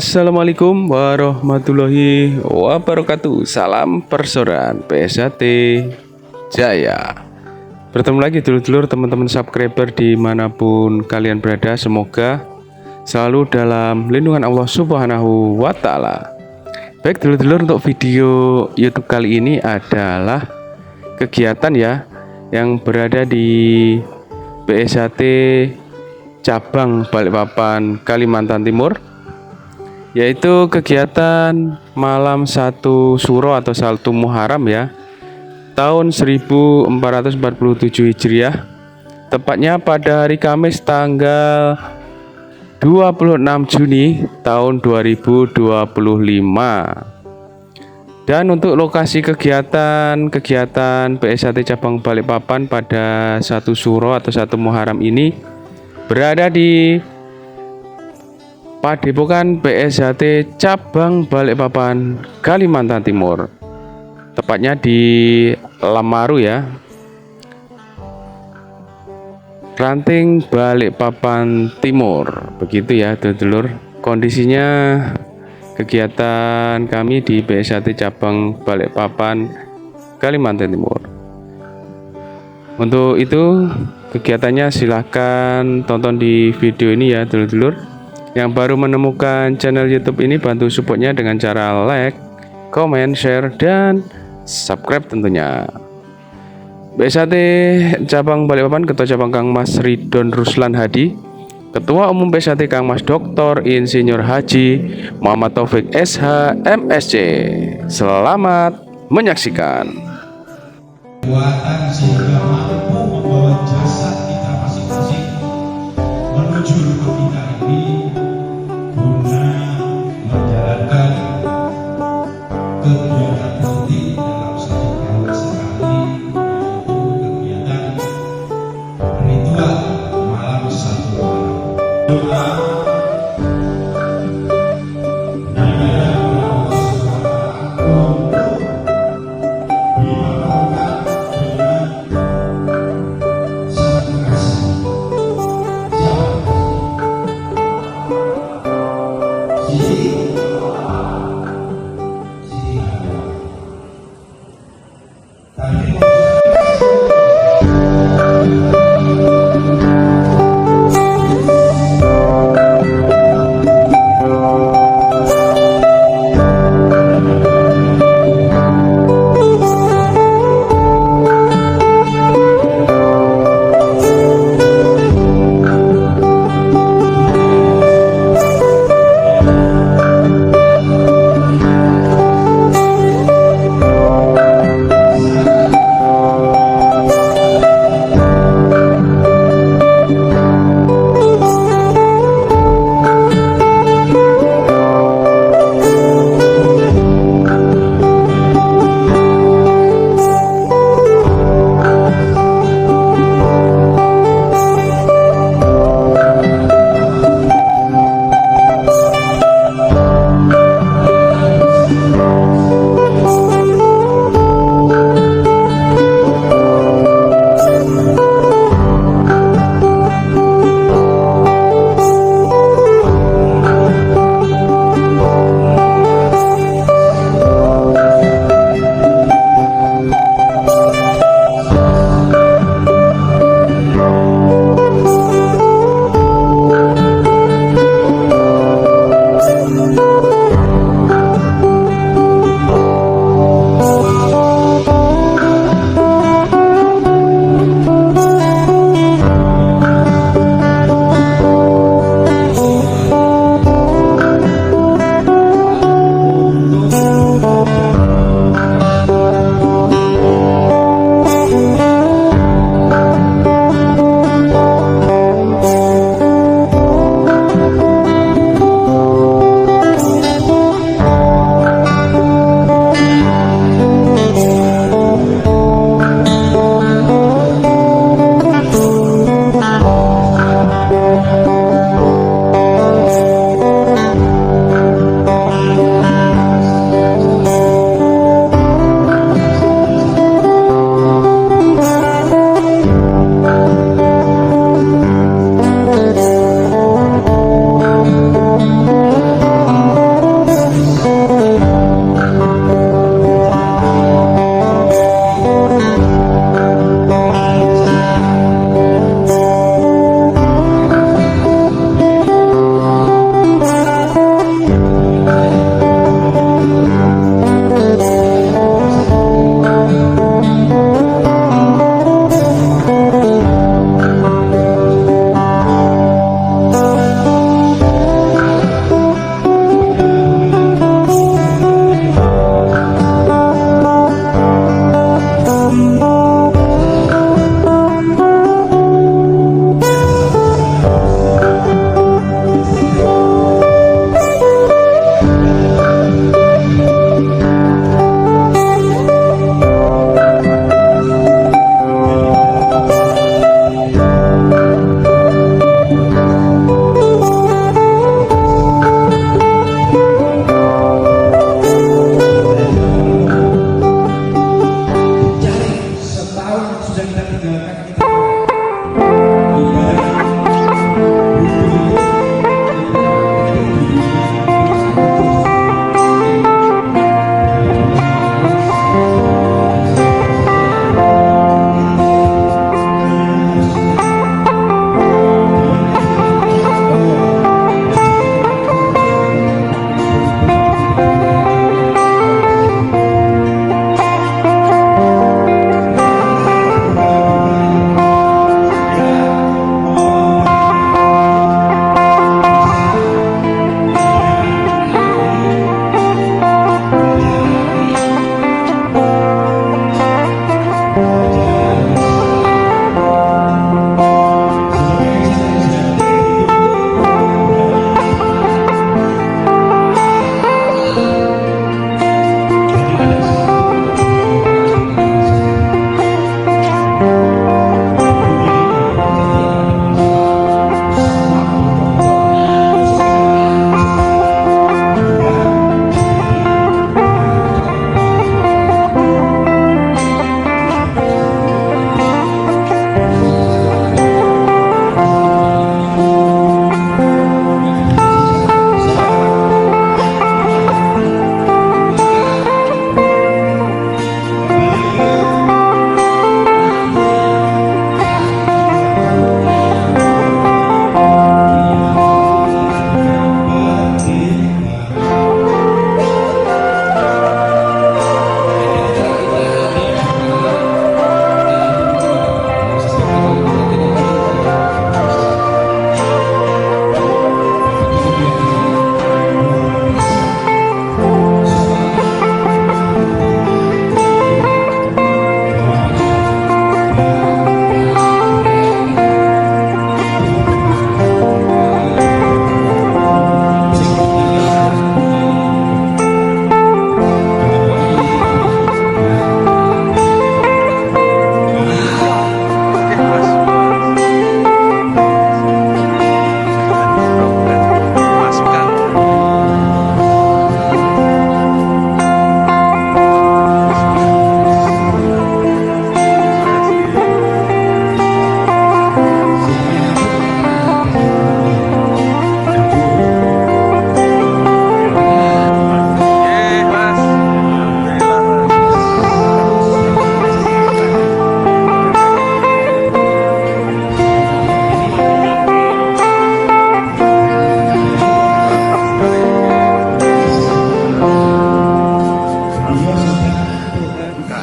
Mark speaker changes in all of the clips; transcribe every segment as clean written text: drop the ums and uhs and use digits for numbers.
Speaker 1: Assalamualaikum warahmatullahi wabarakatuh. Salam persaudaraan PSHT Jaya. Bertemu lagi dulur-dulur, teman-teman subscriber dimanapun kalian berada. Semoga selalu dalam lindungan Allah Subhanahu wa Ta'ala. Baik dulur-dulur, untuk video YouTube kali ini adalah kegiatan ya yang berada di PSHT cabang Balikpapan, Kalimantan Timur, yaitu kegiatan malam 1 Suro atau 1 Muharram ya, tahun 1447 Hijriah, tepatnya pada hari Kamis tanggal 26 Juni tahun 2025. Dan untuk lokasi kegiatan PSHT cabang Balikpapan pada 1 Suro atau 1 Muharram ini berada di Padepokan PSHT cabang Balikpapan, Kalimantan Timur, tepatnya di Lamaru ya, Ranting, Balikpapan Timur. Begitu ya dulur-dulur kondisinya kegiatan kami di PSHT cabang Balikpapan, Kalimantan Timur. Untuk itu kegiatannya silahkan tonton di video ini ya dulur-dulur. Yang baru menemukan channel YouTube ini, bantu supportnya dengan cara like, comment, share, dan subscribe tentunya. PSHT cabang Balikpapan, Ketua Cabang Kang Mas Ridon Ruslan Hadi, Ketua Umum PSHT Kang Mas Dr. Insinyur Haji Muhammad Taufik SH MSc. Selamat menyaksikan.
Speaker 2: Kekuatan sehingga mampu membawa jasad kita masing-masing menuju rumah kita ini guna menjalankan kegiatan penting dalam satu tahun sekali, yaitu kegiatan ritual malam 1 Muharram. Doa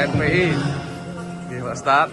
Speaker 1: KNPI. Oke, Pak Ustad.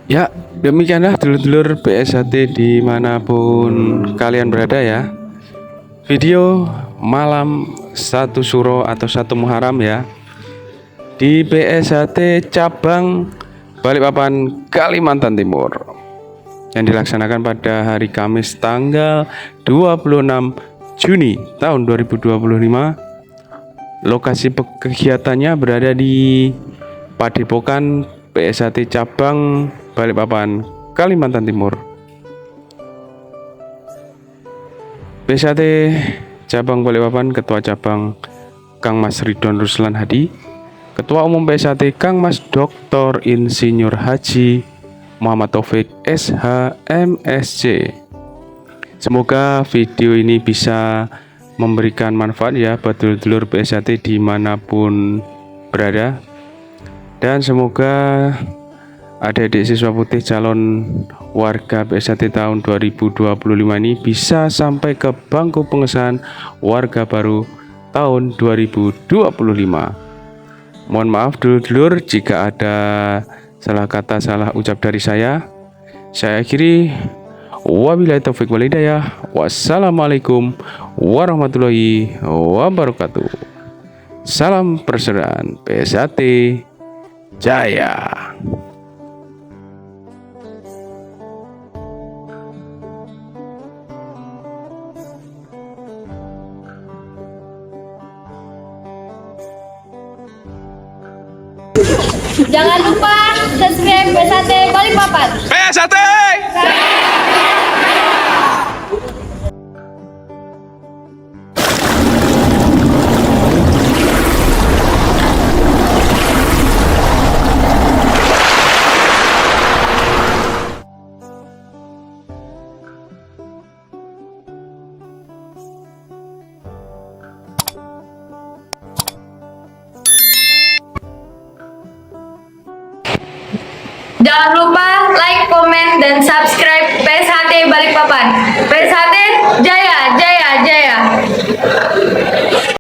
Speaker 1: Ya, demikianlah dulur-dulur PSHT dimanapun kalian berada ya. Video malam 1 Suro atau 1 Muharram ya, di PSHT cabang Balikpapan, Kalimantan Timur, yang dilaksanakan pada hari Kamis tanggal 26 Juni tahun 2025. Lokasi kegiatannya berada di Padepokan PSHT cabang Balikpapan, Kalimantan Timur. PSHT cabang Balikpapan, Ketua Cabang Kang Mas Ridwan Ruslan Hadi, Ketua Umum PSHT Kang Mas Dr. Insinyur Haji Muhammad Taufik SH MSc. Semoga video ini bisa memberikan manfaat ya buat dulur-dulur PSHT dimanapun berada. Dan semoga adik-adik siswa putih calon warga PSHT tahun 2025 ini bisa sampai ke bangku pengesahan warga baru tahun 2025. Mohon maaf dulur-dulur jika ada salah kata, salah ucap dari saya. Saya akhiri. Wabillahi taufiq wal hidayah. Wassalamualaikum warahmatullahi wabarakatuh. Salam persaudaraan PSHT Jaya.
Speaker 3: Jangan lupa subscribe PSHT Balikpapan.
Speaker 1: PSHT!
Speaker 3: Jangan lupa like, komen, dan subscribe.